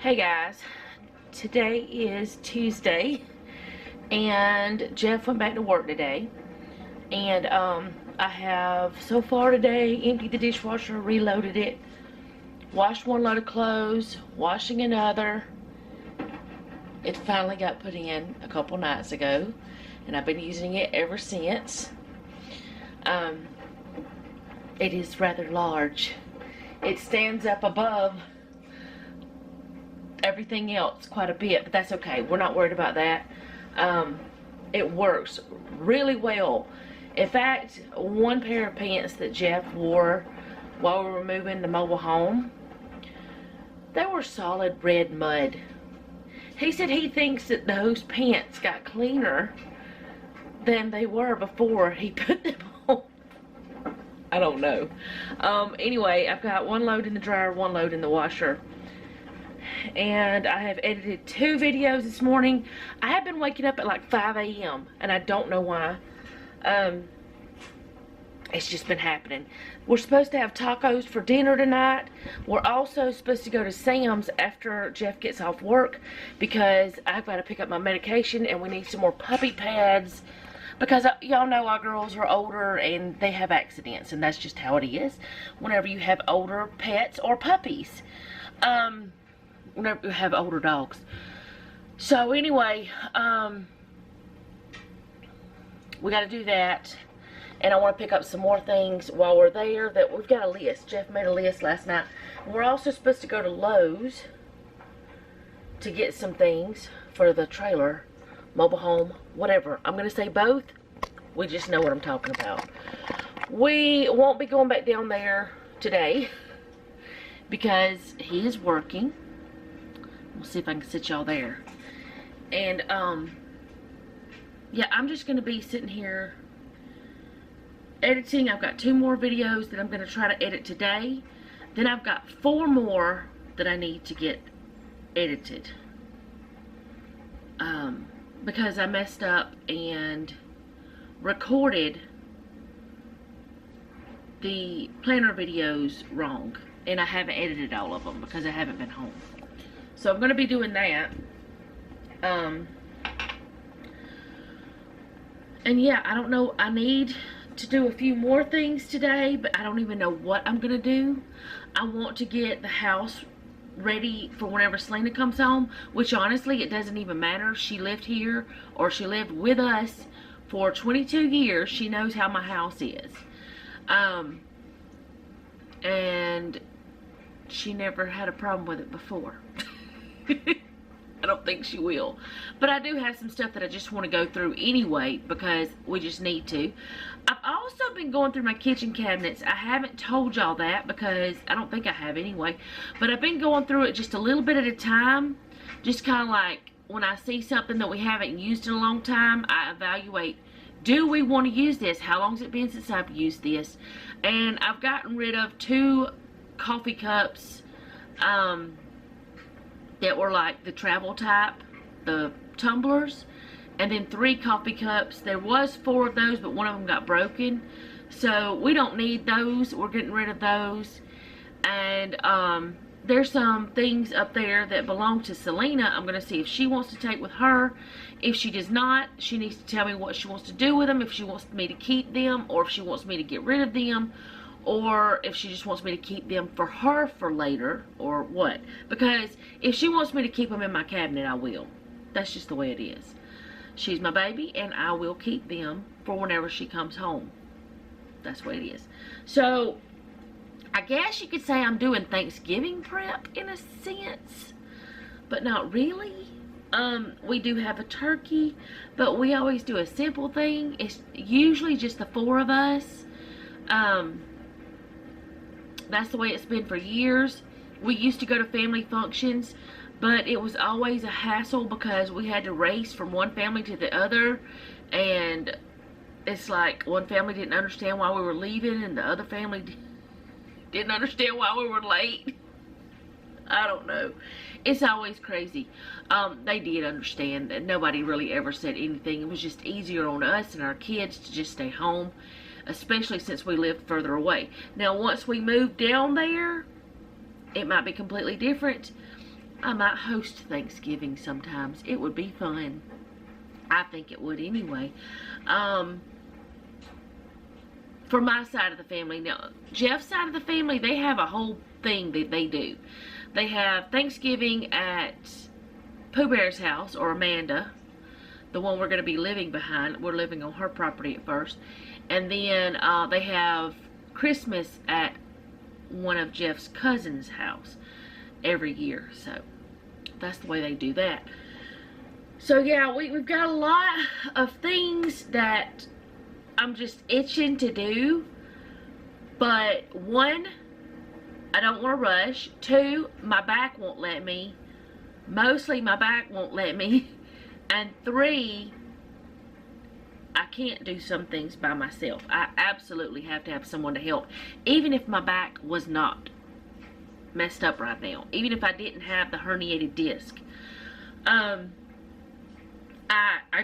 Hey guys, today is Tuesday and Jeff went back to work today, and I have so far today emptied the dishwasher, reloaded it, washed one load of clothes, washing another. It finally got put in a couple nights ago and I've been using it ever since. It is rather large. It stands up above everything else quite a bit, but that's okay. We're not worried about that. It works really well. In fact, one pair of pants that Jeff wore while we were moving the mobile home, they were solid red mud. He said he thinks that those pants got cleaner than they were before he put them on. I don't know. Anyway, I've got one load in the dryer, one load in the washer. And I have edited 2 videos this morning. I have been waking up at like 5 a.m. and I don't know why. It's just been happening. We're supposed to have tacos for dinner tonight. We're also supposed to go to Sam's after Jeff gets off work because I've got to pick up my medication and we need some more puppy pads because y'all know our girls are older and they have accidents, and that's just how it is whenever you have older pets or puppies. Whenever you have older dogs. So anyway, we got to do that, and I want to pick up some more things while we're there. That we've got a list. Jeff made a list last night. We're also supposed to go to Lowe's to get some things for the trailer, mobile home, whatever. I'm going to say both. We just know what I'm talking about. We won't be going back down there today because he is working. We'll see if I can sit y'all there. And, yeah, I'm just going to be sitting here editing. I've got 2 more videos that I'm going to try to edit today. Then I've got 4 more that I need to get edited. Because I messed up and recorded the planner videos wrong. And I haven't edited all of them because I haven't been home. So I'm going to be doing that. And yeah, I don't know. I need to do a few more things today, but I don't even know what I'm going to do. I want to get the house ready for whenever Selena comes home, which honestly, it doesn't even matter. She lived here, or she lived with us for 22 years. She knows how my house is. And she never had a problem with it before. I don't think she will. But I do have some stuff that I just want to go through anyway because we just need to. I've also been going through my kitchen cabinets. I haven't told y'all that because I don't think I have anyway. But I've been going through it just a little bit at a time. Just kind of like when I see something that we haven't used in a long time, I evaluate, do we want to use this? How long has it been since I've used this? And I've gotten rid of 2 coffee cups that were like the travel type, the tumblers, and then 3 coffee cups. There was 4 of those, but one of them got broken, so we don't need those. We're getting rid of those. And there's some things up there that belong to Selena. I'm going to see if she wants to take with her. If she does not, she needs to tell me what she wants to do with them, if she wants me to keep them, or if she wants me to get rid of them, or if she just wants me to keep them for her for later, or what. Because if she wants me to keep them in my cabinet, I will. That's just the way it is. She's my baby, and I will keep them for whenever she comes home. That's the way it is. So, I guess you could say I'm doing Thanksgiving prep in a sense, but not really. We do have a turkey, but we always do a simple thing. It's usually just the 4 of us. That's the way it's been for years. We used to go to family functions, but it was always a hassle because we had to race from one family to the other, and it's like one family didn't understand why we were leaving and the other family didn't understand why we were late. I don't know. It's always crazy. They did understand, and nobody really ever said anything. It was just easier on us and our kids to just stay home, especially since we lived further away. Now, once we moved down there, it might be completely different. I might host Thanksgiving sometimes. It would be fun. I think it would anyway. For my side of the family. Now, Jeff's side of the family, they have a whole thing that they do. They have Thanksgiving at Pooh Bear's house, or Amanda, the one we're going to be living behind. We're living on her property at first. And then they have Christmas at one of Jeff's cousins' house every year. So that's the way they do that. So yeah, we've got a lot of things that I'm just itching to do. But one, I don't want to rush. Two, my back won't let me. Mostly my back won't let me. And three, I can't do some things by myself. I absolutely have to have someone to help. Even if my back was not messed up right now. Even if I didn't have the herniated disc. I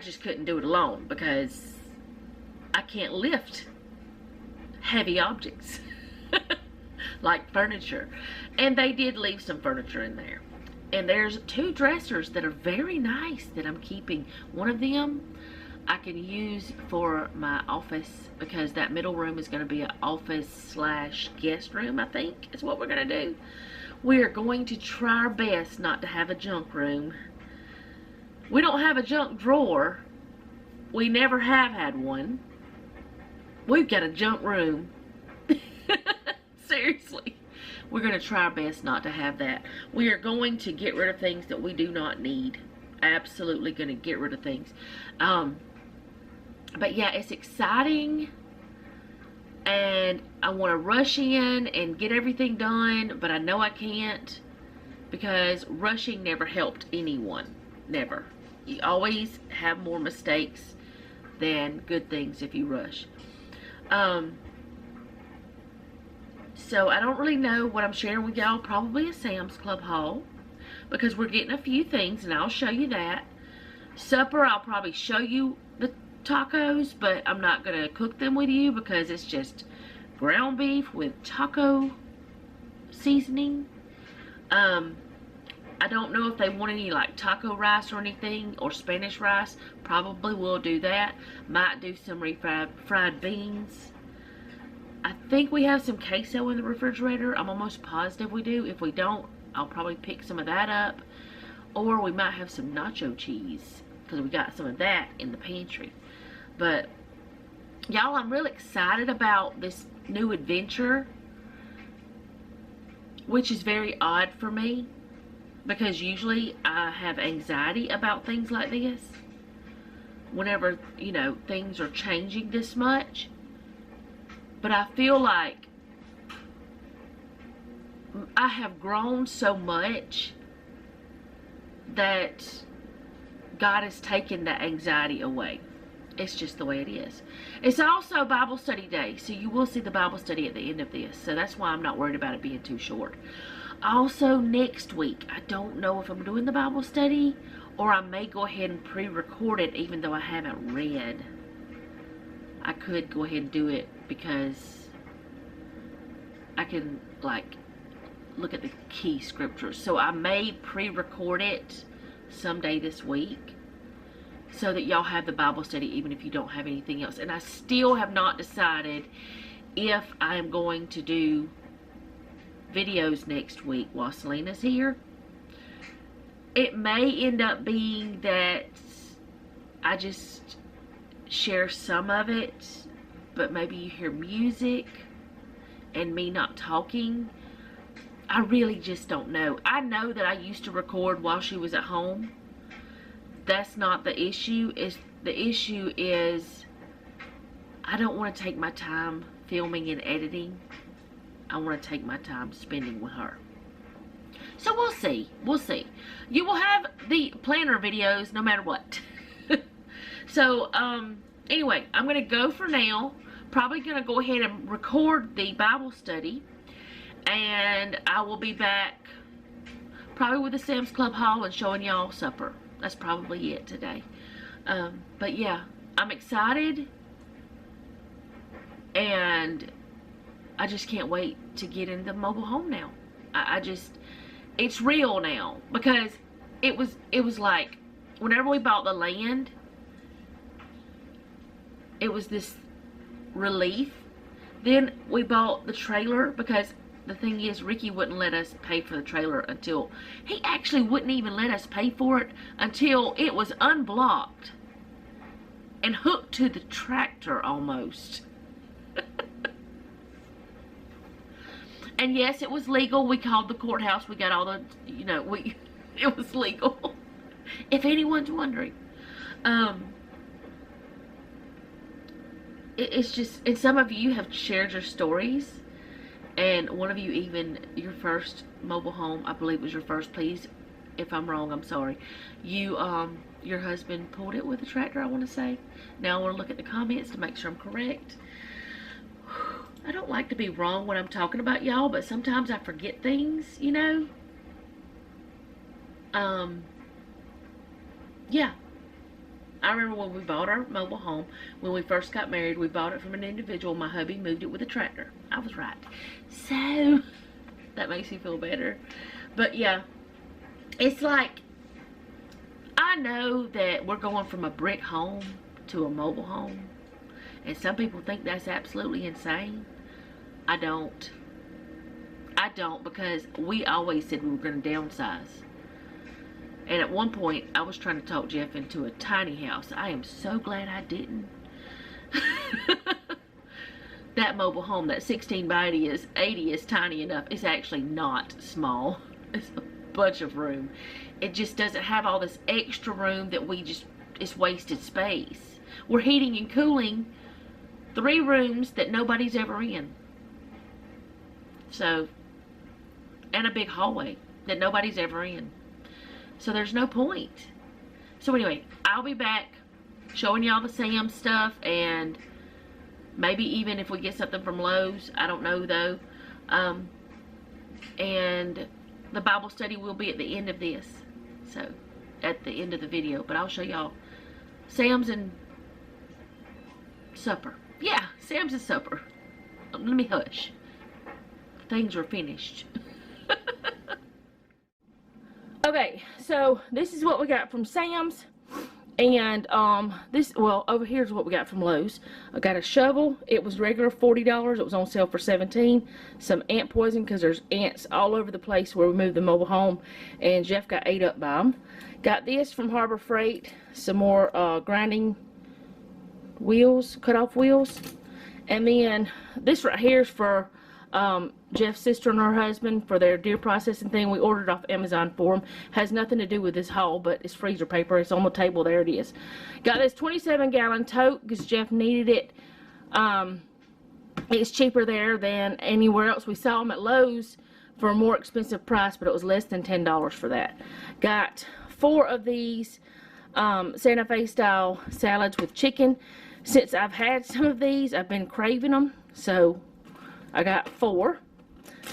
just couldn't do it alone because I can't lift heavy objects like furniture. And they did leave some furniture in there. And there's 2 dressers that are very nice that I'm keeping. One of them I can use for my office because that middle room is going to be an office / guest room, I think is what we're going to do. We are going to try our best not to have a junk room. We don't have a junk drawer. We never have had one. We've got a junk room. Seriously. We're going to try our best not to have that. We are going to get rid of things that we do not need. Absolutely going to get rid of things. But yeah, it's exciting. And I want to rush in and get everything done. But I know I can't. Because rushing never helped anyone. Never. You always have more mistakes than good things if you rush. So I don't really know what I'm sharing with y'all. Probably a Sam's Club haul. Because we're getting a few things and I'll show you that. Supper, I'll probably show you the tacos. But I'm not going to cook them with you because it's just ground beef with taco seasoning. I don't know if they want any like taco rice or anything, or Spanish rice. Probably will do that. Might do some refried beans. I think we have some queso in the refrigerator. I'm almost positive we do. If we don't, I'll probably pick some of that up. Or we might have some nacho cheese, because we got some of that in the pantry. But y'all, I'm really excited about this new adventure, which is very odd for me. Because usually I have anxiety about things like this. Whenever, you know, things are changing this much. But I feel like I have grown so much that God has taken the anxiety away. It's just the way it is. It's also Bible study day. So you will see the Bible study at the end of this. So that's why I'm not worried about it being too short. Also, next week, I don't know if I'm doing the Bible study or I may go ahead and pre-record it even though I haven't read. I could go ahead and do it because I can, like, look at the key scriptures. So I may pre-record it someday this week so that y'all have the Bible study even if you don't have anything else. And I still have not decided if I am going to do videos next week while Selena's here. It may end up being that I just share some of it, but maybe you hear music and me not talking. I really just don't know. I know that I used to record while she was at home. That's not the issue. The issue is I don't want to take my time filming and editing. I want to take my time spending with her. So we'll see. We'll see. You will have the planner videos no matter what. So, anyway, I'm going to go for now. Probably going to go ahead and record the Bible study. And I will be back probably with the Sam's Club haul and showing y'all supper. That's probably it today. But yeah, I'm excited. And I just can't wait to get in the mobile home now. I just, it's real now, because it was like, whenever we bought the land, it was this relief. Then we bought the trailer, because the thing is, Ricky wouldn't let us pay for the trailer until, he actually wouldn't even let us pay for it until it was unblocked and hooked to the tractor almost. And yes, it was legal. We called the courthouse. We got all the, you know, it was legal. If anyone's wondering. It's just, and some of you have shared your stories, and one of you even, your first mobile home, I believe was your first, please, if I'm wrong, I'm sorry. You, your husband pulled it with a tractor, I want to say. Now I want to look at the comments to make sure I'm correct. I don't like to be wrong when I'm talking about y'all, but sometimes I forget things, you know. Yeah. I remember when we bought our mobile home, when we first got married, we bought it from an individual. My hubby moved it with a tractor. I was right. So, that makes me feel better. But yeah, it's like, I know that we're going from a brick home to a mobile home. And some people think that's absolutely insane. I don't. I don't, because we always said we were going to downsize. And at one point, I was trying to talk Jeff into a tiny house. I am so glad I didn't. That mobile home, that 16 by 80 is tiny enough. It's actually not small. It's a bunch of room. It just doesn't have all this extra room that we just, it's wasted space. We're heating and cooling 3 rooms that nobody's ever in. So, and a big hallway that nobody's ever in. So there's no point. So anyway, I'll be back showing y'all the Sam stuff, and maybe even if we get something from Lowe's. I don't know though. And the Bible study will be at the end of this. So, at the end of the video. But I'll show y'all Sam's and supper. Yeah, Sam's and supper. Let me hush. Things are finished. Okay, so this is what we got from Sam's, and this, well, over here is what we got from Lowe's. I got a shovel. It was regular $40. It was on sale for $17. Some ant poison, because there's ants all over the place where we moved the mobile home, and Jeff got ate up by them. Got this from Harbor Freight. Some more grinding wheels, cut off wheels, and then this right here is for Jeff's sister and her husband for their deer processing thing. We ordered off Amazon for them. Has nothing to do with this haul, but it's freezer paper. It's on the table. There it is. Got this 27-gallon tote because Jeff needed it. It's cheaper there than anywhere else. We saw them at Lowe's for a more expensive price, but it was less than $10 for that. Got 4 of these Santa Fe style salads with chicken. Since I've had some of these, I've been craving them, so I got 4.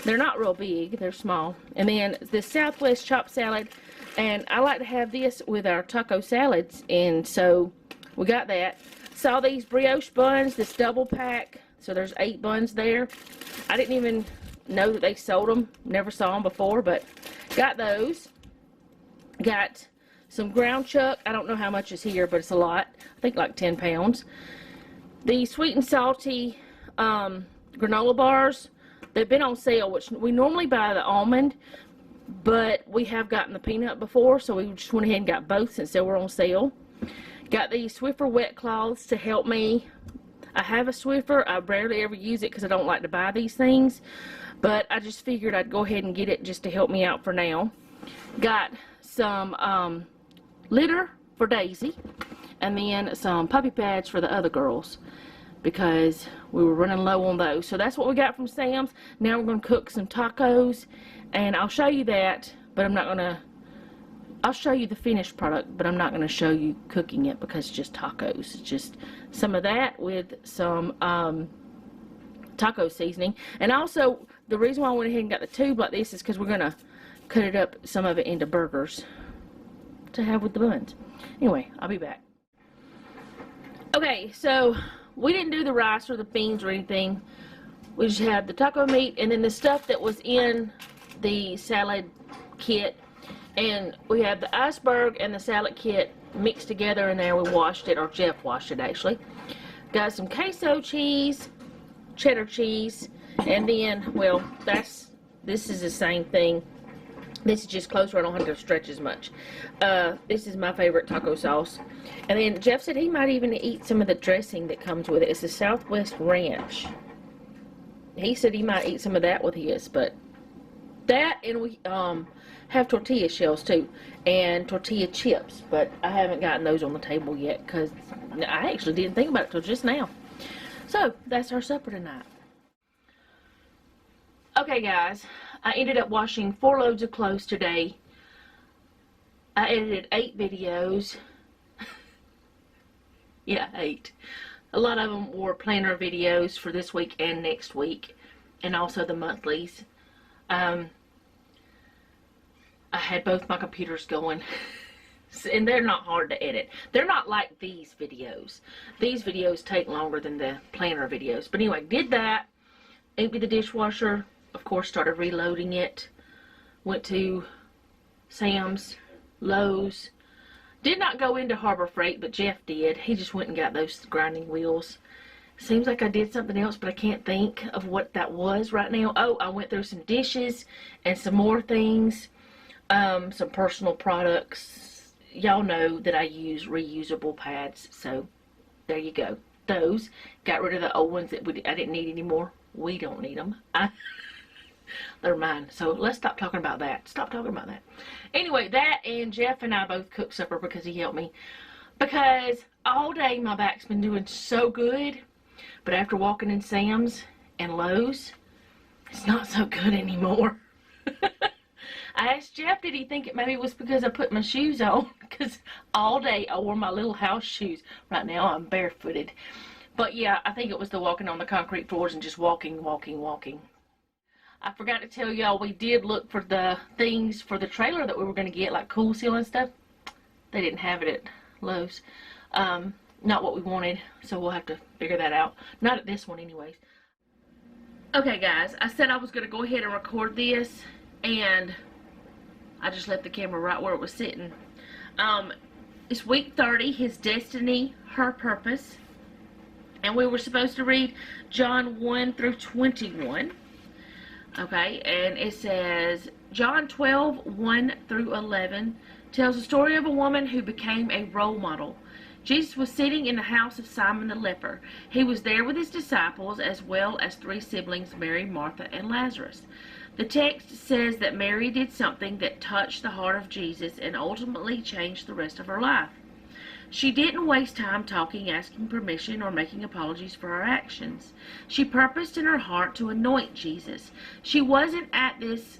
They're not real big, they're small. And then the Southwest chopped salad, and I like to have this with our taco salads, and so we got that. Saw these brioche buns, this double pack, so there's 8 buns there. I didn't even know that they sold them, never saw them before, but got those. Got some ground chuck. I don't know how much is here, but it's a lot. I think like 10 pounds. The sweet and salty granola bars. They've been on sale, which we normally buy the almond, but we have gotten the peanut before, so we just went ahead and got both since they were on sale. Got these Swiffer wet cloths to help me. I have a Swiffer. I rarely ever use it because I don't like to buy these things, but I just figured I'd go ahead and get it just to help me out for now. Got some litter for Daisy, and then some puppy pads for the other girls, because we were running low on those. So that's what we got from Sam's. Now we're going to cook some tacos, and I'll show you that, but I'm not going to, I'll show you the finished product, but I'm not going to show you cooking it because it's just tacos. It's just some of that with some taco seasoning. And also, the reason why I went ahead and got the tube like this is because we're going to cut it up, some of it into burgers to have with the buns. Anyway, I'll be back. Okay, so we didn't do the rice or the beans or anything. We just had the taco meat, and then the stuff that was in the salad kit. And we have the iceberg and the salad kit mixed together in there. We washed it, or Jeff washed it actually. Got some queso cheese, cheddar cheese, and then, well, this is the same thing. This is just closer. I don't have to stretch as much. This is my favorite taco sauce. And then Jeff said he might even eat some of the dressing that comes with it. It's the Southwest Ranch. He said he might eat some of that with his, but that, and we have tortilla shells too, and tortilla chips, but I haven't gotten those on the table yet because I actually didn't think about it till just now. So that's our supper tonight. Okay guys, I ended up washing 4 loads of clothes today. I edited 8 videos. Yeah, 8. A lot of them were planner videos for this week and next week, and also the monthlies. I had both my computers going, and they're not hard to edit. They're not like these videos. These videos take longer than the planner videos. But anyway, did that, emptied the dishwasher, of course started reloading it, went to Sam's, Lowe's. Did not go into Harbor Freight, but Jeff did. He just went and got those grinding wheels. Seems like I did something else, but I can't think of what that was right now. Oh, I went through some dishes and some more things. Some personal products. Y'all know that I use reusable pads, so there you go. Those. Got rid of the old ones that I didn't need anymore. We don't need them. They're mine. So let's stop talking about that. Stop talking about that. Anyway, that, and Jeff and I both cooked supper because he helped me. Because all day my back's been doing so good, but after walking in Sam's and Lowe's, it's not so good anymore. I asked Jeff, did he think it maybe was because I put my shoes on? Because all day I wore my little house shoes. Right now I'm barefooted. But yeah, I think it was the walking on the concrete floors and just walking. I forgot to tell y'all, we did look for the things for the trailer that we were going to get, like Cool Seal and stuff. They didn't have it at Lowe's. Not what we wanted, so we'll have to figure that out. Not at this one anyways. Okay guys, I said I was going to go ahead and record this, and I just left the camera right where it was sitting. It's week 30, His Destiny, Her Purpose. And we were supposed to read John 1 through 21. Okay, and it says, John 12, 1 through 11 tells the story of a woman who became a role model. Jesus was sitting in the house of Simon the leper. He was there with his disciples as well as 3 siblings, Mary, Martha, and Lazarus. The text says that Mary did something that touched the heart of Jesus and ultimately changed the rest of her life. She didn't waste time talking, asking permission, or making apologies for her actions. She purposed in her heart to anoint Jesus. She wasn't at this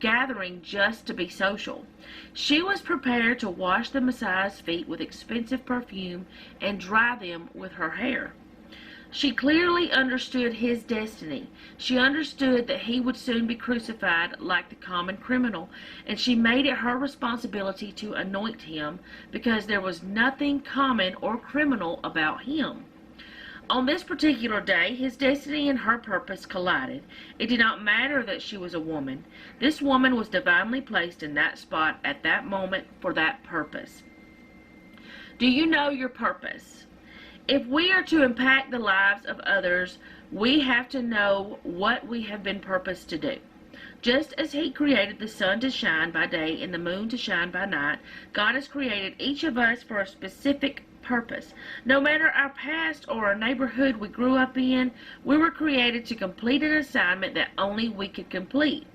gathering just to be social. She was prepared to wash the Messiah's feet with expensive perfume and dry them with her hair. She clearly understood his destiny. She understood that he would soon be crucified like the common criminal, and she made it her responsibility to anoint him because there was nothing common or criminal about him. On this particular day, his destiny and her purpose collided. It did not matter that she was a woman. This woman was divinely placed in that spot at that moment for that purpose. Do you know your purpose? If we are to impact the lives of others, we have to know what we have been purposed to do. Just as he created the sun to shine by day and the moon to shine by night, God has created each of us for a specific purpose. No matter our past or our neighborhood we grew up in, we were created to complete an assignment that only we could complete.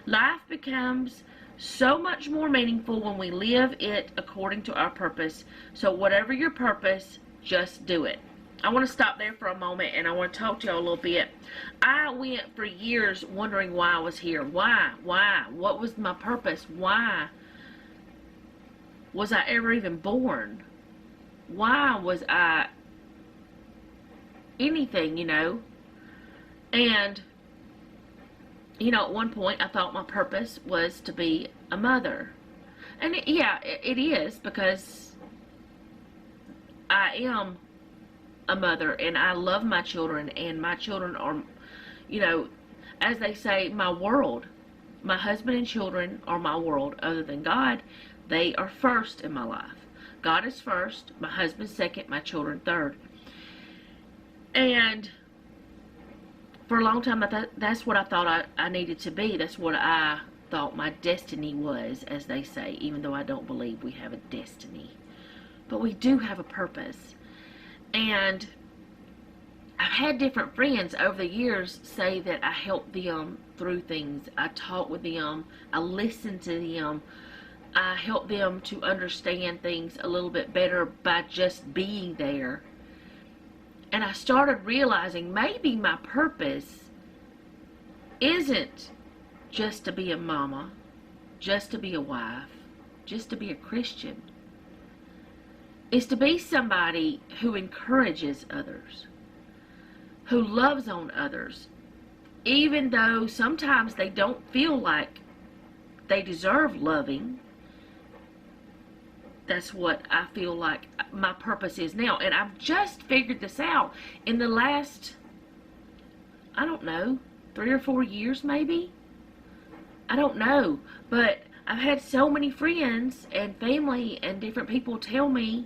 Life becomes so much more meaningful when we live it according to our purpose. So whatever your purpose, just do it. I want to stop there for a moment, and I want to talk to y'all a little bit. I went for years wondering why I was here. Why? What was my purpose? Why was I ever even born? Why was I anything, you know? And, you know, at one point I thought my purpose was to be a mother. And it is, because I am a mother, and I love my children, and my children are, you know, as they say, my world. My husband and children are my world. Other than God, they are first in my life. God is first, my husband second, my children third. And for a long time, that's what I thought I needed to be. That's what I thought my destiny was, as they say, even though I don't believe we have a destiny. But we do have a purpose. And I've had different friends over the years say that I help them through things. I talk with them. I listen to them. I help them to understand things a little bit better by just being there. And I started realizing maybe my purpose isn't just to be a mama, just to be a wife, just to be a Christian. It's to be somebody who encourages others, who loves on others, even though sometimes they don't feel like they deserve loving. That's what I feel like my purpose is now. And I've just figured this out in the last, I don't know, 3 or 4 years maybe. I don't know. But I've had so many friends and family and different people tell me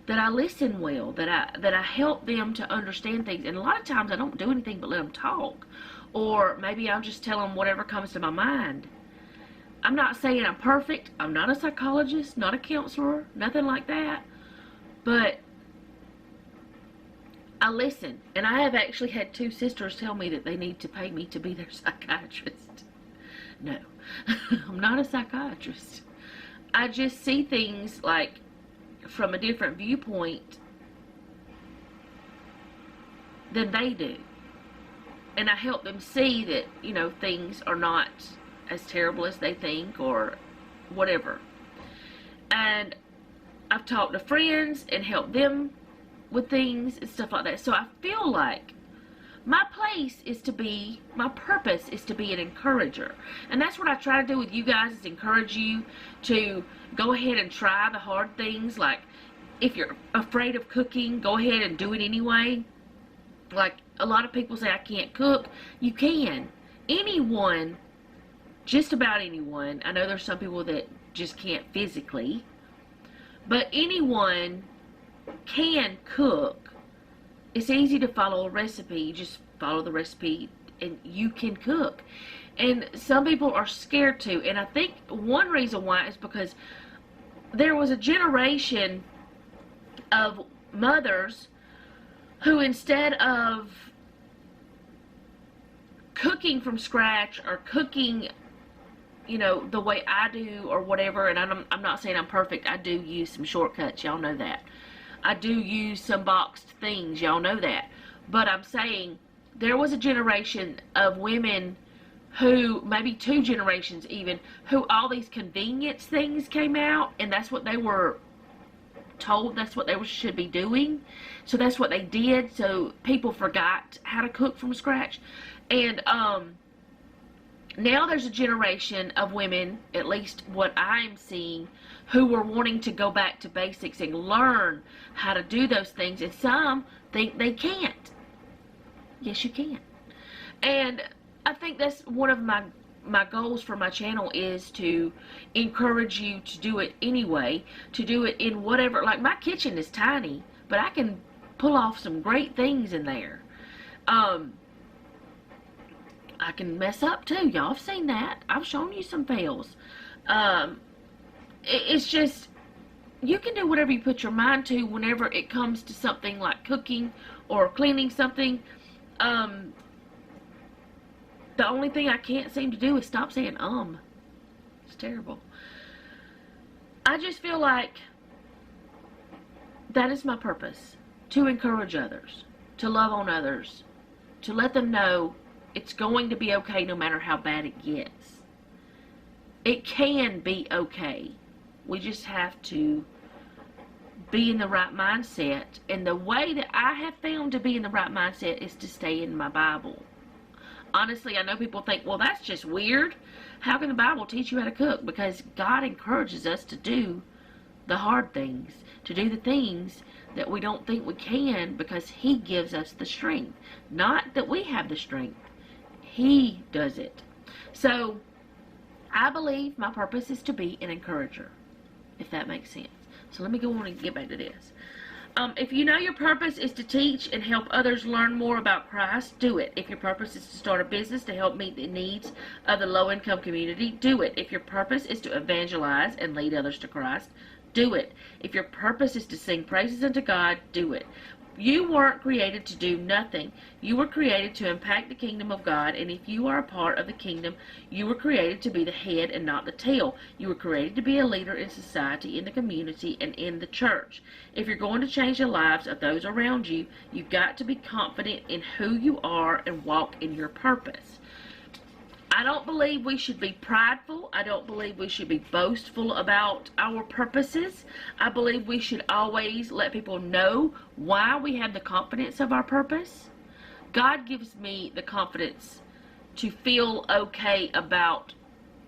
that I listen well, that I help them to understand things. And a lot of times I don't do anything but let them talk. Or maybe I'll just tell them whatever comes to my mind. I'm not saying I'm perfect. I'm not a psychologist, not a counselor, nothing like that. But I listen. And I have actually had 2 sisters tell me that they need to pay me to be their psychiatrist. No, I'm not a psychiatrist. I just see things like from a different viewpoint than they do. And I help them see that, you know, things are not as terrible as they think or whatever. And I've talked to friends and helped them with things and stuff like that. So I feel like my place is to be, my purpose is to be an encourager. And that's what I try to do with you guys, is encourage you to go ahead and try the hard things. Like, if you're afraid of cooking, go ahead and do it anyway. Like, a lot of people say I can't cook. You can. Anyone, just about anyone, I know there's some people that just can't physically, but anyone can cook. It's easy to follow a recipe. You just follow the recipe and you can cook. And some people are scared to. And I think one reason why is because there was a generation of mothers who, instead of cooking from scratch or cooking, you know, the way I do or whatever, and I'm not saying I'm perfect. I do use some shortcuts. Y'all know that. I do use some boxed things. Y'all know that. But I'm saying there was a generation of women who, maybe 2 generations even, who all these convenience things came out, and that's what they were told, that's what they should be doing. So that's what they did. So people forgot how to cook from scratch. And now there's a generation of women, at least what I'm seeing, who are wanting to go back to basics and learn how to do those things. And some think they can't. Yes, you can. And I think that's one of my goals for my channel, is to encourage you to do it anyway, to do it in whatever. Like, my kitchen is tiny, but I can pull off some great things in there. I can mess up too. Y'all have seen that. I've shown you some fails. It's just, you can do whatever you put your mind to whenever it comes to something like cooking or cleaning something. The only thing I can't seem to do is stop saying It's terrible. I just feel like that is my purpose. To encourage others. To love on others. To let them know it's going to be okay no matter how bad it gets. It can be okay. We just have to be in the right mindset. And the way that I have found to be in the right mindset is to stay in my Bible. Honestly, I know people think, well, that's just weird. How can the Bible teach you how to cook? Because God encourages us to do the hard things, to do the things that we don't think we can, because He gives us the strength. Not that we have the strength. He does it. So I believe my purpose is to be an encourager, if that makes sense. So let me go on and get back to this. If you know your purpose is to teach and help others learn more about Christ, do it. If your purpose is to start a business to help meet the needs of the low-income community, do it. If your purpose is to evangelize and lead others to Christ, do it. If your purpose is to sing praises unto God, do it. You weren't created to do nothing. You were created to impact the kingdom of God, and if you are a part of the kingdom, you were created to be the head and not the tail. You were created to be a leader in society, in the community, and in the church. If you're going to change the lives of those around you, you've got to be confident in who you are and walk in your purpose. I don't believe we should be prideful. I don't believe we should be boastful about our purposes. I believe we should always let people know why we have the confidence of our purpose. God gives me the confidence to feel okay about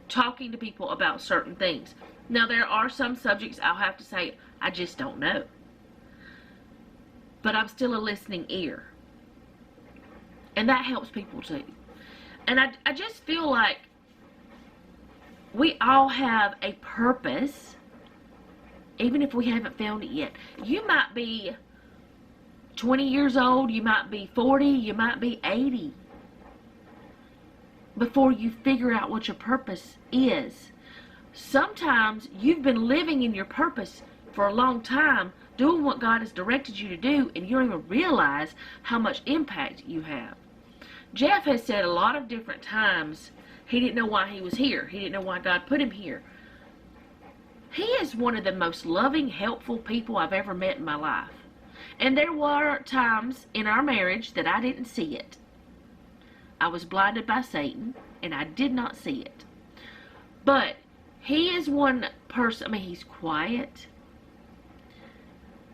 talking to people about certain things. Now, there are some subjects I'll have to say, I just don't know. But I'm still a listening ear. And that helps people too. And I just feel like we all have a purpose, even if we haven't found it yet. You might be 20 years old, you might be 40, you might be 80, before you figure out what your purpose is. Sometimes you've been living in your purpose for a long time, doing what God has directed you to do, and you don't even realize how much impact you have. Jeff has said a lot of different times he didn't know why he was here. He didn't know why God put him here. He is one of the most loving, helpful people I've ever met in my life. And there were times in our marriage that I didn't see it. I was blinded by Satan, and I did not see it. But he is one person, I mean, he's quiet,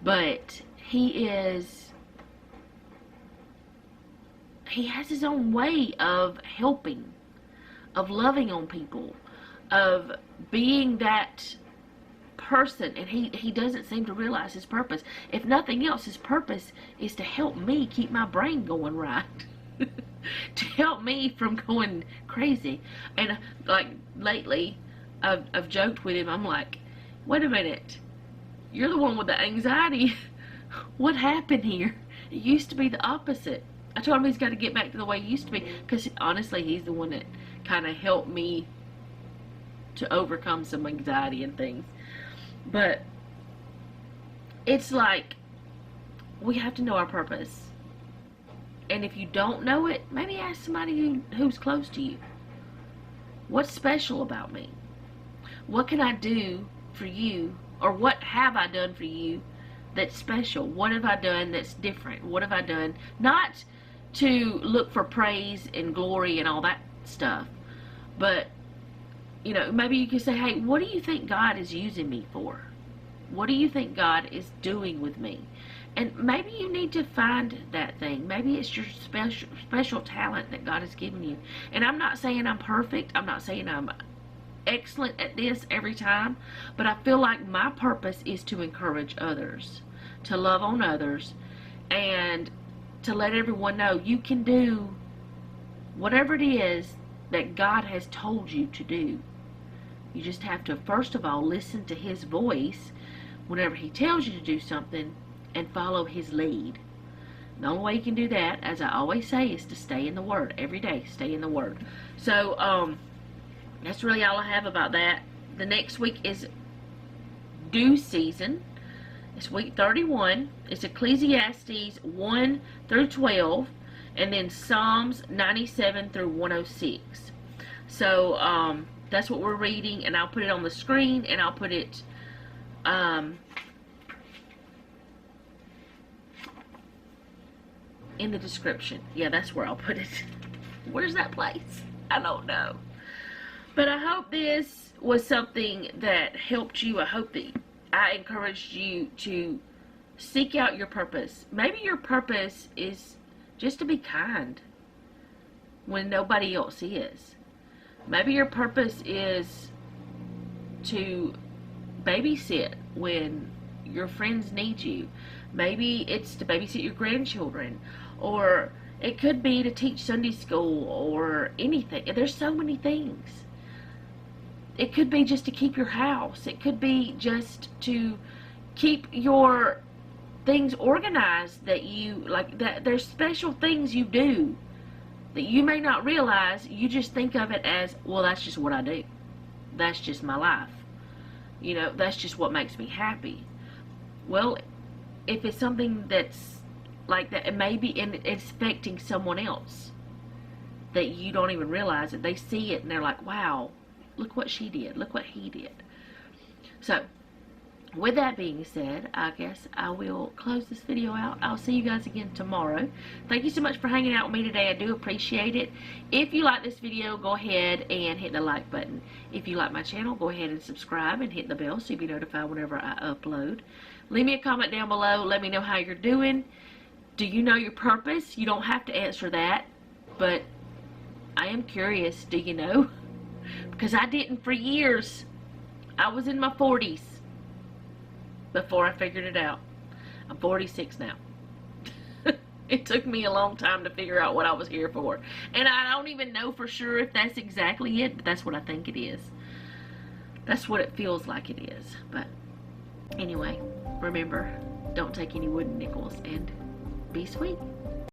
but he has his own way of helping, of loving on people, of being that person, and he doesn't seem to realize his purpose. If nothing else, his purpose is to help me keep my brain going right. To help me from going crazy. And like lately, I've joked with him, I'm like, wait a minute, you're the one with the anxiety. What happened here? It used to be the opposite. I told him he's got to get back to the way he used to be, because honestly, he's the one that kind of helped me to overcome some anxiety and things. But it's like, we have to know our purpose. And if you don't know it, maybe ask somebody who's close to you. What's special about me? What can I do for you? Or what have I done for you that's special? What have I done that's different? What have I done? Not to look for praise and glory and all that stuff, but you know, maybe you can say, hey, what do you think God is using me for? What do you think God is doing with me? And maybe you need to find that thing. Maybe it's your special talent that God has given you. And I'm not saying I'm perfect. I'm not saying I'm excellent at this every time, but I feel like my purpose is to encourage others, to love on others, and to let everyone know you can do whatever it is that God has told you to do. You just have to, first of all, listen to his voice whenever he tells you to do something and follow his lead. The only way you can do that, as I always say, is to stay in the Word. Every day, stay in the Word. So, that's really all I have about that. The next week is due season. It's week 31. It's Ecclesiastes 1 through 12. And then Psalms 97 through 106. So, that's what we're reading. And I'll put it on the screen. And I'll put it in the description. Yeah, that's where I'll put it. Where's that place? I don't know. But I hope this was something that helped you. I hope that I encouraged you to seek out your purpose. Maybe your purpose is just to be kind when nobody else is. Maybe your purpose is to babysit when your friends need you. Maybe it's to babysit your grandchildren. Or It could be to teach Sunday school or anything. There's so many things. It could be just to keep your house. It could be just to keep your things organized that you like. That there's special things you do that you may not realize. You just think of it as, well, that's just what I do. That's just my life. You know, that's just what makes me happy. Well, if it's something that's like that, it may be it's affecting someone else that you don't even realize it. They see it and they're like, wow, look what she did. Look what he did. So, with that being said, I guess I will close this video out. I'll see you guys again tomorrow. Thank you so much for hanging out with me today. I do appreciate it. If you like this video, go ahead and hit the like button. If you like my channel, go ahead and subscribe and hit the bell so you'll be notified whenever I upload. Leave me a comment down below. Let me know how you're doing. Do you know your purpose? You don't have to answer that, but I am curious. Do you know? Because I didn't for years. I was in my 40s before I figured it out. I'm 46 now. It took me a long time to figure out what I was here for. And I don't even know for sure if that's exactly it, but that's what I think it is. That's what it feels like it is. But anyway, remember, don't take any wooden nickels and be sweet.